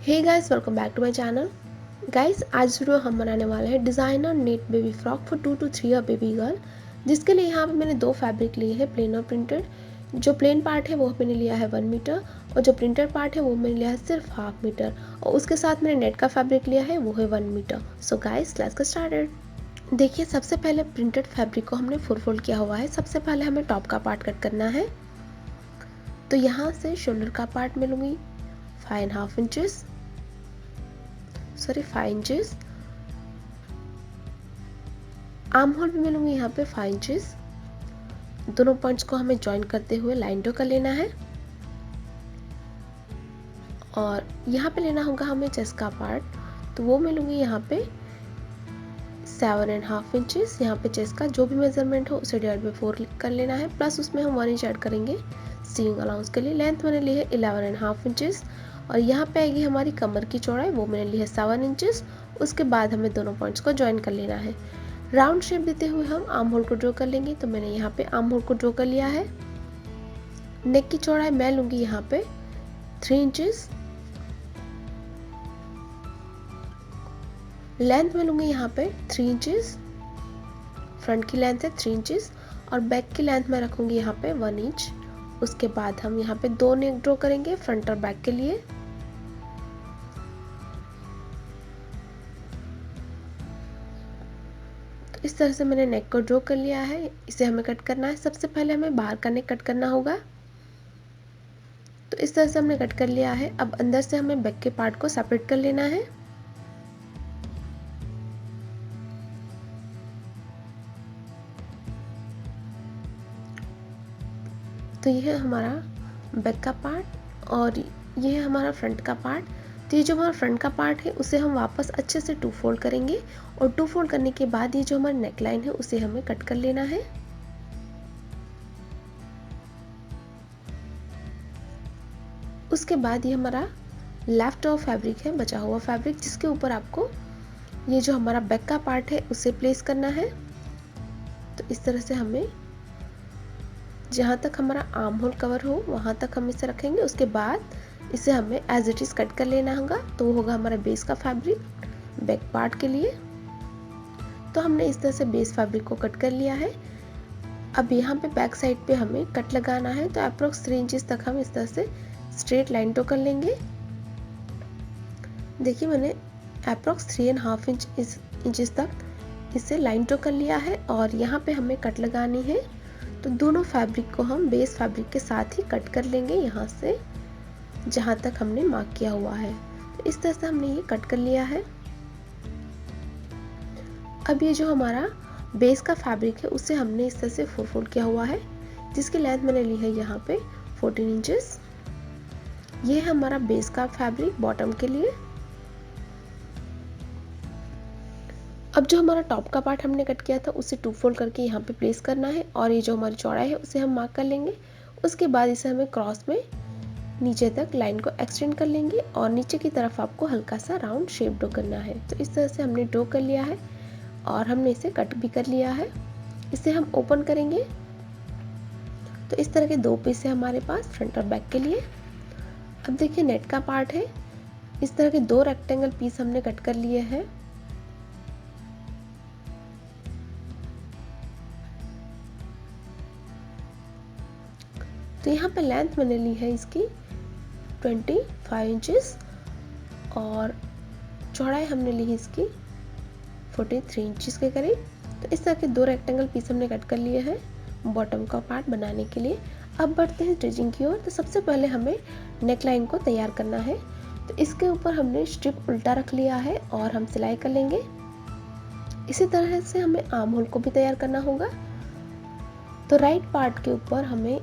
Hey guys, welcome back to my channel. Guys, आज video हम बनाने वाले हैं designer net baby frock for 2 to 3 year baby girl. जिसके लिए यहाँ पे मैंने दो फैब्रिक लिए हैं, प्लेन और प्रिंटेड। जो प्लेन पार्ट है वो मैंने लिया है 1 मीटर और जो प्रिंटेड पार्ट है वो मैंने लिया है सिर्फ हाफ मीटर और उसके साथ मैंने नेट का फैब्रिक लिया है वो है 1 metre. So guys, let's get started. देखिए, सबसे पहले प्रिंटेड फैब्रिक को हमने 4 फोल्ड किया हुआ है। सबसे पहले हमें टॉप का पार्ट कट करना है। तो यहाँ से शोल्डर का पार्ट मैं लूँगी 5.5 इंचेस, 5 इंचेस। आर्म होल भी मिलूंगी यहाँ पे 5 इंचेस। दोनों पॉइंट्स को हमें ज्वाइन करते हुए लाइन ड्रॉ कर लेना है और यहाँ पे लेना होगा हमें चेस्ट का पार्ट। तो वो मिलूंगी यहाँ पे 7.5 इंचेस। यहाँ पे चेस्ट का जो भी मेजरमेंट हो उसे डिवाइड बाई 4 कर लेना है, प्लस उसमें हम 1 इंच ऐड करेंगे सीइंग अलाउंस के लिए। लेंथ मैंने ली है 11.5 इंचेस और यहाँ पे आएगी हमारी कमर की चौड़ाई, वो मैंने ली है 7 इंचेस। उसके बाद हमें दोनों पॉइंट्स को ज्वाइन कर लेना है। राउंड शेप देते हुए हम आर्म होल को ड्रॉ कर लेंगे। तो मैंने यहाँ पे आर्म होल को ड्रॉ कर लिया है। नेक की चौड़ाई मैं लूंगी यहाँ पे 3 इंचेस। लेंथ में लूंगी यहाँ पे 3 इंचेस। फ्रंट की लेंथ है 3 इंचेस और बैक की लेंथ में रखूंगी यहाँ पे 1 इंच। उसके बाद हम यहाँ पे दो नेक ड्रॉ करेंगे फ्रंट और बैक के लिए। तो इस तरह से मैंने नेक को ड्रॉ कर लिया है। इसे हमें कट करना है। सबसे पहले हमें बाहर का नेक कट करना होगा। तो इस तरह से हमने कट कर लिया है। अब अंदर से हमें बैक के पार्ट को सेपरेट कर लेना है। तो ये है हमारा बैक का पार्ट और ये है हमारा फ्रंट का पार्ट। तो ये जो हमारा फ्रंट का पार्ट है उसे हम वापस अच्छे से 2 फोल्ड करेंगे और 2 फोल्ड करने के बाद ये जो हमारी नेक लाइन है उसे हमें कट कर लेना है। उसके बाद ये हमारा लेफ्ट ओवर फैब्रिक है, बचा हुआ फैब्रिक, जिसके ऊपर आपको ये जो हमारा बैक का पार्ट है उसे प्लेस करना है। तो इस तरह से हमें जहाँ तक हमारा आर्म होल कवर हो वहाँ तक हम इसे रखेंगे। उसके बाद इसे हमें एज इट इज़ कट कर लेना होगा। तो वो होगा हमारा बेस का फैब्रिक बैक पार्ट के लिए। तो हमने इस तरह से बेस फैब्रिक को कट कर लिया है। अब यहाँ पे बैक साइड पे हमें कट लगाना है। तो अप्रोक्स 3 इंचेस तक हम इस तरह से स्ट्रेट लाइन ड्रॉ कर लेंगे। देखिए, मैंने अप्रोक्स 3.5 इंचेस तक इसे लाइन ड्रॉ कर लिया है और यहाँ पे हमें कट लगानी है। तो दोनों फैब्रिक को हम बेस फैब्रिक के साथ ही कट कर लेंगे यहाँ से जहाँ तक हमने मार्क किया हुआ है। तो इस तरह से हमने ये कट कर लिया है। अब ये जो हमारा बेस का फैब्रिक है उसे हमने इस तरह से 4 फोल्ड किया हुआ है, जिसकी लेंथ मैंने ली है यहाँ पे 14 इंचेस। ये है हमारा बेस का फैब्रिक बॉटम के लिए। अब जो हमारा टॉप का पार्ट हमने कट किया था उसे 2 फोल्ड करके यहाँ पे प्लेस करना है और ये जो हमारी चौड़ाई है उसे हम मार्क कर लेंगे। उसके बाद इसे हमें क्रॉस में नीचे तक लाइन को एक्सटेंड कर लेंगे और नीचे की तरफ आपको हल्का सा राउंड शेप ड्रॉ करना है। तो इस तरह से हमने ड्रॉ कर लिया है और हमने इसे कट भी कर लिया है। इसे हम ओपन करेंगे। तो इस तरह के दो पीस है हमारे पास फ्रंट और बैक के लिए। अब देखिए, नेट का पार्ट है। इस तरह के 2 रेक्टेंगल पीस हमने कट कर लिए हैं। तो यहाँ पे लेंथ मैंने ली है इसकी 25 इंचेस और चौड़ाई हमने ली है इसकी 43 इंचेस के करीब। तो इस तरह के 2 रेक्टेंगल पीस हमने कट कर लिए हैं बॉटम का पार्ट बनाने के लिए। अब बढ़ते हैं स्टिचिंग की ओर। तो सबसे पहले हमें नेक लाइन को तैयार करना है। तो इसके ऊपर हमने स्ट्रिप उल्टा रख लिया है और हम सिलाई कर लेंगे। इसी तरह से हमें आर्म होल को भी तैयार करना होगा। तो राइट पार्ट के ऊपर हमें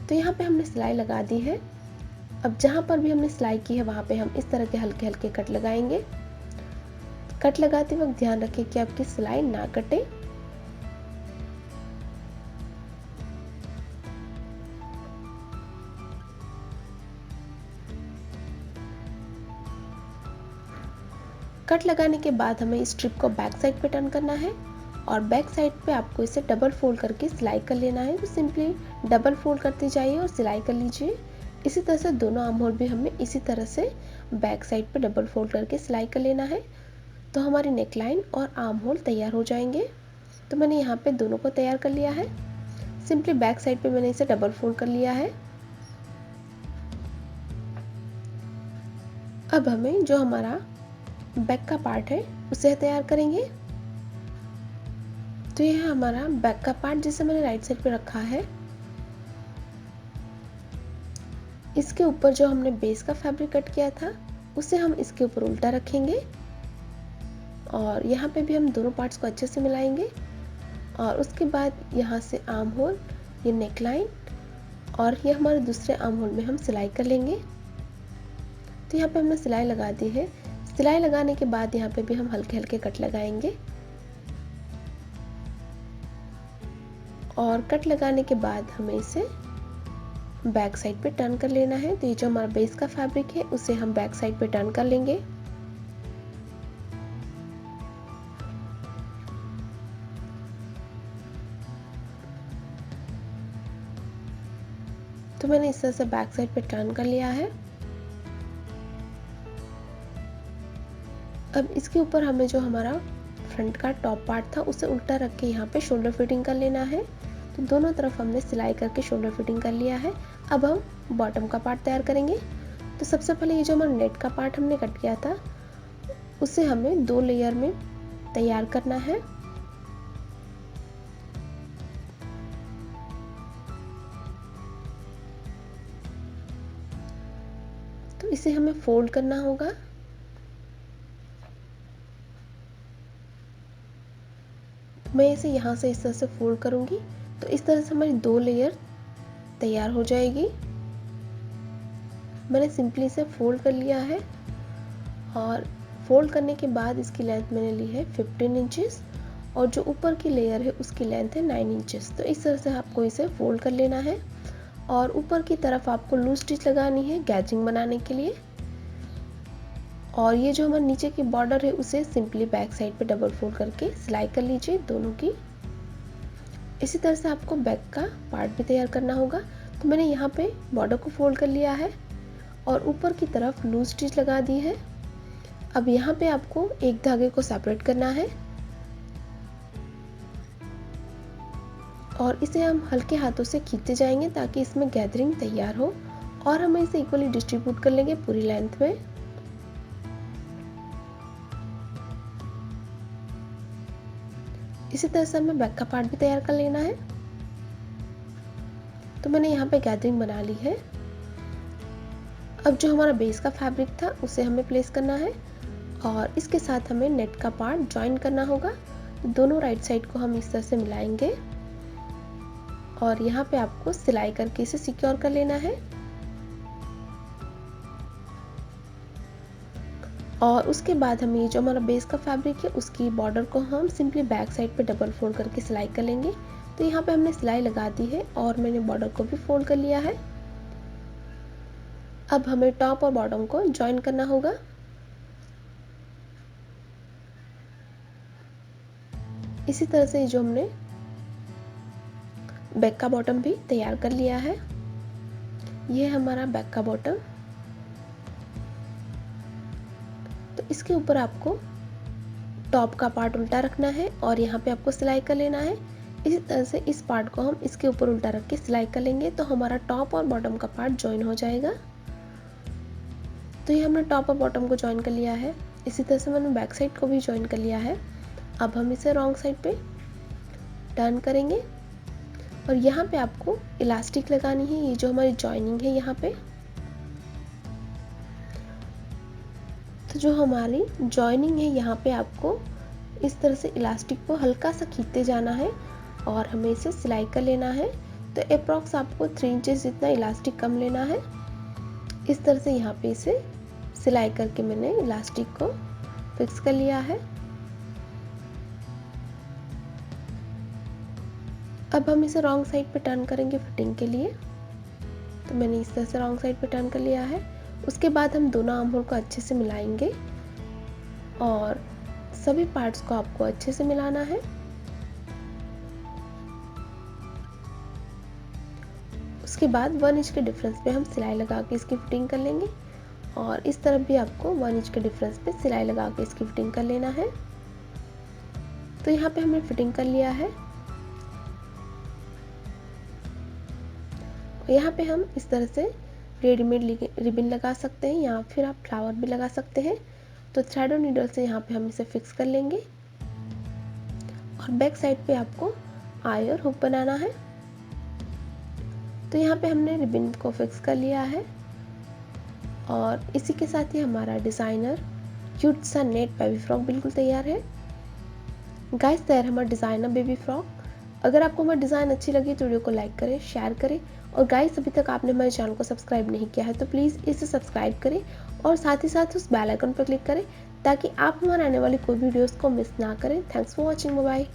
तो यहाँ पे हमने सिलाई लगा दी है। अब जहाँ पर भी हमने सिलाई की है वहाँ पे हम इस तरह के हल्के हल्के कट लगाएंगे। कट लगाते वक्त ध्यान रखें कि आपकी सिलाई ना कटे। कट लगाने के बाद हमें इस स्ट्रिप को बैक साइड पे टर्न करना है और बैक साइड पे आपको इसे डबल फोल्ड करके सिलाई कर लेना है। तो सिंपली डबल फोल्ड करते जाइए और सिलाई कर लीजिए। इसी तरह से दोनों आर्म होल भी हमें इसी तरह से बैक साइड पे डबल फोल्ड करके सिलाई कर लेना है। तो हमारी नेकलाइन और आर्म होल तैयार हो जाएंगे। तो मैंने यहाँ पे दोनों को तैयार कर लिया है। सिंपली बैक साइड पे मैंने इसे डबल फोल्ड कर लिया है। अब हमें जो हमारा बैक का पार्ट है उसे तैयार करेंगे। तो यह हमारा बैक का पार्ट जिसे मैंने राइट साइड पे रखा है, इसके ऊपर जो हमने बेस का फैब्रिक कट किया था उसे हम इसके ऊपर उल्टा रखेंगे और यहाँ पे भी हम दोनों पार्ट्स को अच्छे से मिलाएंगे। और उसके बाद यहाँ से आर्म होल, ये नेकलाइन और ये हमारे दूसरे आर्म होल में हम सिलाई कर लेंगे। तो यहाँ पे हमने सिलाई लगा दी है। सिलाई लगाने के बाद यहाँ पे भी हम हल्के हल्के कट लगाएंगे और कट लगाने के बाद हमें इसे बैक साइड पे टर्न कर लेना है। तो ये जो हमारा बेस का फैब्रिक है उसे हम बैक साइड पे टर्न कर लेंगे। तो मैंने इस तरह से बैक साइड पे टर्न कर लिया है। अब इसके ऊपर हमें जो हमारा फ्रंट का टॉप पार्ट था उसे उल्टा रख के यहाँ पे शोल्डर फिटिंग कर लेना है। तो दोनों तरफ हमने सिलाई करके शोल्डर फिटिंग कर लिया है। अब हम बॉटम का पार्ट तैयार करेंगे। तो सबसे पहले ये जो हमारा नेट का पार्ट हमने कट किया था उसे हमें 2 लेयर में तैयार करना है। तो इसे हमें फोल्ड करना होगा। मैं इसे यहाँ से इस तरह से फोल्ड करूंगी तो इस तरह से हमारी 2 लेयर तैयार हो जाएगी। मैंने सिंपली इसे फोल्ड कर लिया है और फोल्ड करने के बाद इसकी लेंथ मैंने ली है 15 इंचेस और जो ऊपर की लेयर है उसकी लेंथ है 9 इंचेस। तो इस तरह से आपको इसे फोल्ड कर लेना है और ऊपर की तरफ आपको लूज स्टिच लगानी है गैजिंग बनाने के लिए। और ये जो हमारे नीचे की बॉर्डर है उसे सिंपली बैक साइड पे डबल फोल्ड करके सिलाई कर लीजिए दोनों की। इसी तरह से आपको बैक का पार्ट भी तैयार करना होगा। तो मैंने यहाँ पे बॉर्डर को फोल्ड कर लिया है और ऊपर की तरफ लूज स्टिच लगा दी है। अब यहाँ पे आपको एक धागे को सेपरेट करना है और इसे हम हल्के हाथों से खींचते जाएंगे ताकि इसमें गैदरिंग तैयार हो और हम इसे इक्वली डिस्ट्रीब्यूट कर लेंगे पूरी लेंथ में। इसी तरह से हमें बैक का पार्ट भी तैयार कर लेना है। तो मैंने यहाँ पे गैदरिंग बना ली है। अब जो हमारा बेस का फैब्रिक था उसे हमें प्लेस करना है और इसके साथ हमें नेट का पार्ट ज्वाइन करना होगा। तो दोनों राइट साइड को हम इस तरह से मिलाएंगे और यहाँ पे आपको सिलाई करके इसे सिक्योर कर लेना है। और उसके बाद हम ये जो हमारा बेस का फैब्रिक है उसकी बॉर्डर को हम सिंपली बैक साइड पे डबल फोल्ड करके सिलाई कर लेंगे। तो यहाँ पे हमने सिलाई लगा दी है और मैंने बॉर्डर को भी फोल्ड कर लिया है। अब हमें टॉप और बॉटम को ज्वाइन करना होगा। इसी तरह से जो हमने बैक का बॉटम भी तैयार कर लिया है, यह हमारा बैक का बॉटम। तो इसके ऊपर आपको टॉप का पार्ट उल्टा रखना है और यहाँ पे आपको सिलाई कर लेना है। इसी तरह से इस पार्ट को हम इसके ऊपर उल्टा रख के सिलाई कर लेंगे तो हमारा टॉप और बॉटम का पार्ट ज्वाइन हो जाएगा। तो ये हमने टॉप और बॉटम को ज्वाइन कर लिया है। इसी तरह से मैंने बैक साइड को भी ज्वाइन कर लिया है। अब हम इसे रॉन्ग साइड पे टर्न करेंगे और यहाँ पे आपको इलास्टिक लगानी है। ये जो हमारी जॉइनिंग है यहाँ पे, तो जो हमारी जॉइनिंग है यहाँ पे आपको इस तरह से इलास्टिक को हल्का सा खींचते जाना है और हमें इसे सिलाई कर लेना है। तो अप्रॉक्स आपको 3 इंचेस जितना इलास्टिक कम लेना है। इस तरह से यहाँ पे इसे सिलाई करके मैंने इलास्टिक को फिक्स कर लिया है। अब हम इसे रॉन्ग साइड पे टर्न करेंगे फिटिंग के लिए। तो मैंने इस तरह से रॉन्ग साइड पे टर्न कर लिया है। उसके बाद हम दोनों आर्म होल को अच्छे से मिलाएंगे और सभी पार्ट्स को आपको अच्छे से मिलाना है। उसके बाद 1 इंच के डिफरेंस पे हम सिलाई लगा के इसकी फिटिंग कर लेंगे और इस तरफ भी आपको 1 इंच के डिफरेंस पे सिलाई लगा के इसकी फिटिंग कर लेना है। तो यहाँ पे हमने फिटिंग कर लिया है। यहाँ पे हम इस तरह से रेडीमेड रिबन लगा सकते हैं या फिर आप फ्लावर भी लगा सकते हैं। तो थ्रेड और नीडल से यहाँ पे हम इसे फिक्स कर लेंगे और बैक साइड पे आपको आई और हुक बनाना है। तो यहाँ पे हमने रिबन को फिक्स कर लिया है और इसी के साथ ही हमारा डिज़ाइनर क्यूट सा नेट बेबी फ्रॉक बिल्कुल तैयार है। गाइस, तैयार हमारा डिज़ाइनर बेबी फ्रॉक। अगर आपको हमारा डिज़ाइन अच्छी लगी तो वीडियो को लाइक करें, शेयर करें और गाइस, अभी तक आपने हमारे चैनल को सब्सक्राइब नहीं किया है तो प्लीज़ इसे सब्सक्राइब करें और साथ ही साथ उस बेल आइकन पर क्लिक करें ताकि आप हमारे आने वाली कोई वीडियोस को मिस ना करें। Thanks for watching. Bye bye.